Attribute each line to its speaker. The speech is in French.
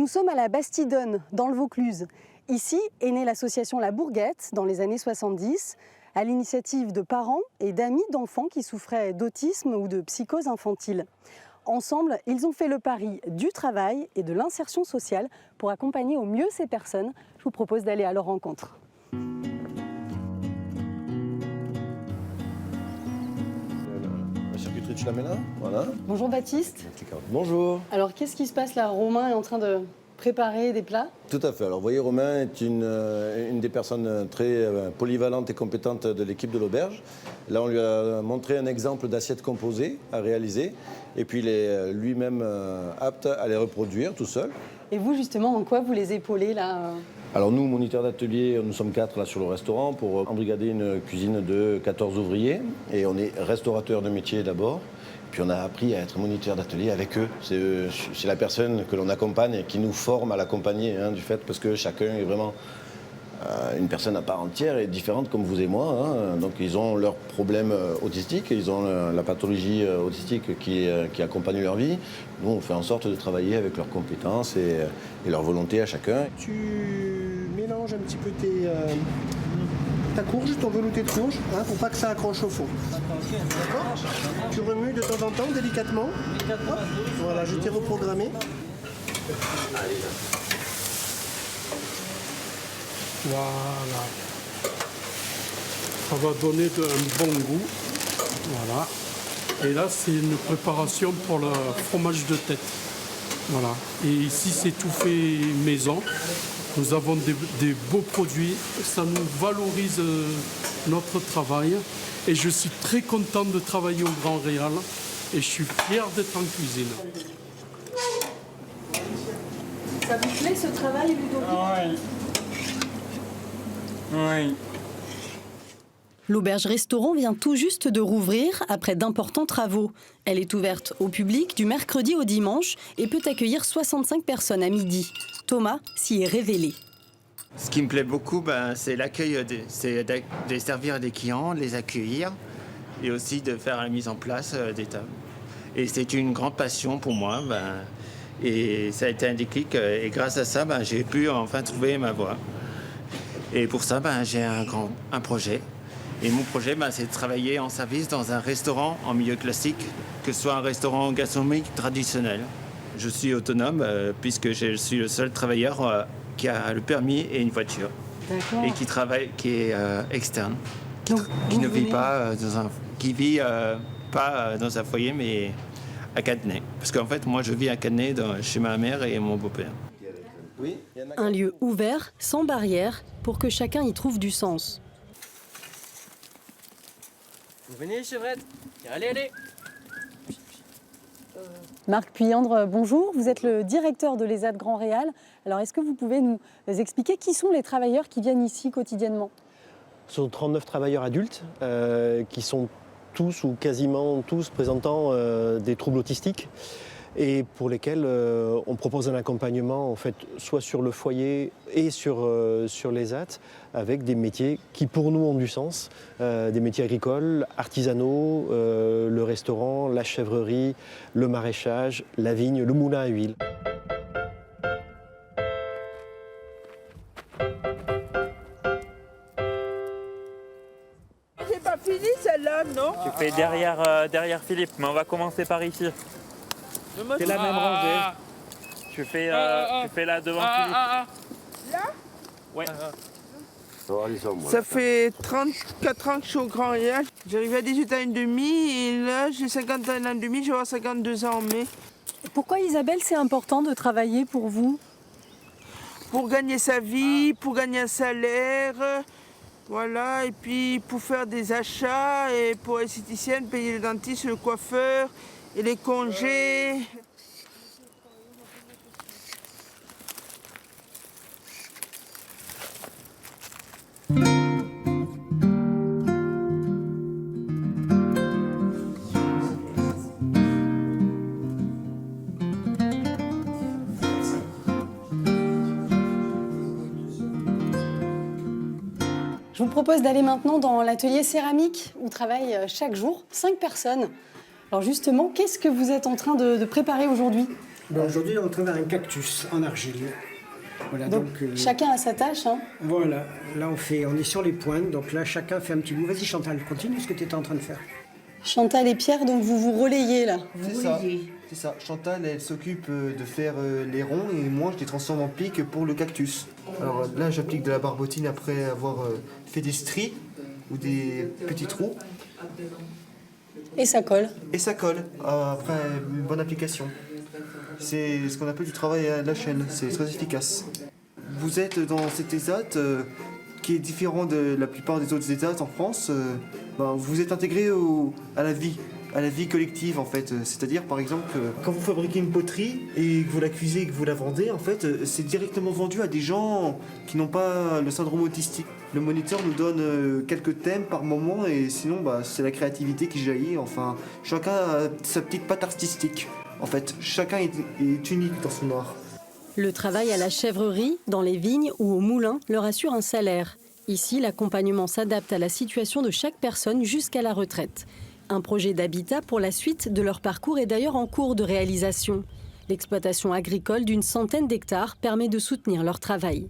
Speaker 1: sommes à la Bastidonne, dans le Vaucluse. Ici est née l'association La Bourguette dans les années 70, à l'initiative de parents et d'amis d'enfants qui souffraient d'autisme ou de psychose infantile. Ensemble, ils ont fait le pari du travail et de l'insertion sociale pour accompagner au mieux ces personnes. Je vous propose d'aller à leur rencontre.
Speaker 2: La charcuterie, tu la mets là, voilà.
Speaker 1: Bonjour Baptiste.
Speaker 2: Bonjour.
Speaker 1: Alors qu'est-ce qui se passe là? Romain est en train de préparer des plats.
Speaker 2: Tout à fait. Alors, vous voyez, Romain est une des personnes très polyvalentes et compétentes de l'équipe de l'auberge. Là, on lui a montré un exemple d'assiette composée à réaliser. Et puis, il est lui-même apte à les reproduire tout seul.
Speaker 1: Et vous, justement, en quoi vous les épaulez là?
Speaker 2: Alors, nous, moniteurs d'atelier, nous sommes 4 là sur le restaurant pour embrigader une cuisine de 14 ouvriers. Et on est restaurateur de métier d'abord. Puis on a appris à être moniteur d'atelier avec eux. C'est la personne que l'on accompagne et qui nous forme à l'accompagner, du fait, parce que chacun est vraiment une personne à part entière et différente comme vous et moi. Donc ils ont leurs problèmes autistiques, ils ont la pathologie autistique qui accompagne leur vie. Nous, on fait en sorte de travailler avec leurs compétences et leur volonté à chacun.
Speaker 3: Tu mélanges un petit peu ta courge, ton velouté de courge, pour pas que ça accroche au fond. D'accord. Tu remues de temps en temps, délicatement. Hop. Voilà, je t'ai reprogrammé.
Speaker 4: Voilà. Ça va donner un bon goût. Voilà. Et là, c'est une préparation pour le fromage de tête. Voilà. Et ici, c'est tout fait maison. Nous avons des beaux produits, ça nous valorise notre travail et je suis très content de travailler au Grand Réal et je suis fier d'être en cuisine.
Speaker 1: Ça vous plaît ce travail, Ludovic?
Speaker 5: Oui.
Speaker 1: L'auberge-restaurant vient tout juste de rouvrir après d'importants travaux. Elle est ouverte au public du mercredi au dimanche et peut accueillir 65 personnes à midi. Thomas s'y est révélé.
Speaker 5: Ce qui me plaît beaucoup, c'est l'accueil, c'est de servir des clients, de les accueillir et aussi de faire la mise en place des tables. Et c'est une grande passion pour moi et ça a été un déclic et grâce à ça, j'ai pu enfin trouver ma voie. Et pour ça, j'ai un projet. Et mon projet, c'est de travailler en service dans un restaurant en milieu classique, que ce soit un restaurant gastronomique traditionnel. Je suis autonome puisque je suis le seul travailleur qui a le permis et une voiture.
Speaker 1: D'accord.
Speaker 5: Et qui travaille, qui est externe,
Speaker 1: Donc,
Speaker 5: qui ne vit pas dans un foyer, mais à Cadenet. Parce qu'en fait, moi, je vis à Cadenet chez ma mère et mon beau-père.
Speaker 1: Un lieu ouvert, sans barrière, pour que chacun y trouve du sens.
Speaker 6: Vous venez, chevrette? Allez.
Speaker 1: Marc Puyandre, bonjour. Vous êtes le directeur de l'ESAT Grand Réal. Alors, est-ce que vous pouvez nous expliquer qui sont les travailleurs qui viennent ici quotidiennement?
Speaker 3: Ce sont 39 travailleurs adultes qui sont tous ou quasiment tous présentant des troubles autistiques et pour lesquels on propose un accompagnement en fait, soit sur le foyer et sur l'ESAT avec des métiers qui pour nous ont du sens, des métiers agricoles, artisanaux, le restaurant, la chèvrerie, le maraîchage, la vigne, le moulin à huile.
Speaker 7: C'est pas fini celle-là, non?
Speaker 6: Tu fais derrière Philippe, mais on va commencer par ici. C'est la même rangée. Tu fais là devant Philippe.
Speaker 7: Là?
Speaker 6: Ouais.
Speaker 7: Ça fait 34 ans que je suis au Grand Réal. J'arrive à 18 ans et demi et là j'ai 50 ans et demi, je vais avoir 52 ans en mai.
Speaker 1: Pourquoi, Isabelle, c'est important de travailler pour vous?
Speaker 7: Pour gagner sa vie, pour gagner un salaire, voilà, et puis pour faire des achats et pour être esthéticienne, payer le dentiste, le coiffeur et les congés.
Speaker 1: Je vous propose d'aller maintenant dans l'atelier céramique où travaillent chaque jour 5 personnes. Alors justement, qu'est-ce que vous êtes en train de préparer aujourd'hui?
Speaker 8: Aujourd'hui, on travaille un cactus en argile. Voilà,
Speaker 1: Donc, chacun a sa tâche. Hein.
Speaker 8: Voilà, là on est sur les pointes, donc là chacun fait un petit bout. Vas-y Chantal, continue ce que tu étais en train de faire.
Speaker 1: Chantal et Pierre, donc vous vous relayez là.
Speaker 9: C'est ça. Chantal, elle s'occupe de faire les ronds et moi je les transforme en pics pour le cactus. Alors là j'applique de la barbotine après avoir fait des stries ou des petits trous.
Speaker 1: Et ça colle.
Speaker 9: Et ça colle après une bonne application. C'est ce qu'on appelle du travail à la chaîne, c'est très efficace. Vous êtes dans cet ESAT qui est différent de la plupart des autres ESAT en France. Vous êtes intégré à la vie collective en fait. C'est-à-dire par exemple quand vous fabriquez une poterie et que vous la cuisez et que vous la vendez, en fait c'est directement vendu à des gens qui n'ont pas le syndrome autistique. Le moniteur nous donne quelques thèmes par moment et sinon c'est la créativité qui jaillit. Enfin, chacun a sa petite patte artistique. En fait, chacun est unique dans son art.
Speaker 1: Le travail à la chèvrerie, dans les vignes ou au moulin leur assure un salaire. Ici, l'accompagnement s'adapte à la situation de chaque personne jusqu'à la retraite. Un projet d'habitat pour la suite de leur parcours est d'ailleurs en cours de réalisation. L'exploitation agricole d'une centaine d'hectares permet de soutenir leur travail.